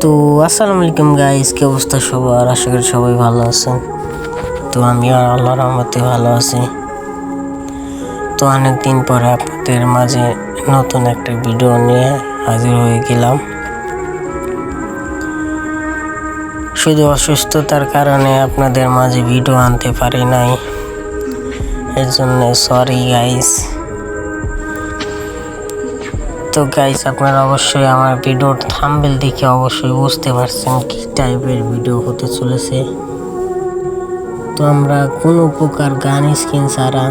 তো আসসালামু আলাইকুম গাইস, কি অবস্থা সবার? আশা করি সবাই ভালো আছেন। তো আমিও আল্লাহর রহমতে ভালো আছি। তো অনেকদিন পরে আপনাদের মাঝে নতুন একটা ভিডিও নিয়ে হাজির হয়ে গেলাম। শুধু অসুস্থতার কারণে আপনাদের মাঝে ভিডিও আনতে পারি নাই, এর জন্য সরি গাইস। তো গাইস, আপনারা অবশ্যই আমার ভিডিওর থাম্বনেল দেখে অবশ্যই বুঝতে পারছেন কি টাইপের ভিডিও হতে চলেছে। তো আমরা কোনো প্রকার গান স্কিন ছাড়া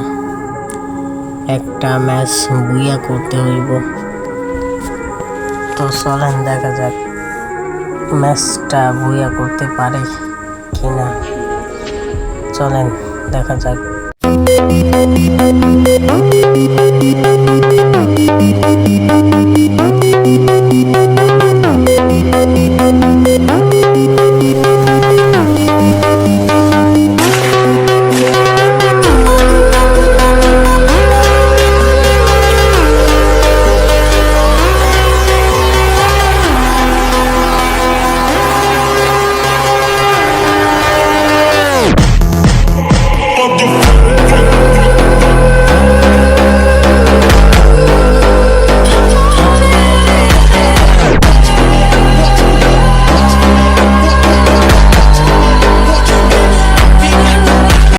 একটা ম্যাচ বুইয়া করতে হইব। তো চলেন দেখা যাক ম্যাচটা বুইয়া করতে পারে কিনা। চলেন দেখা যাক।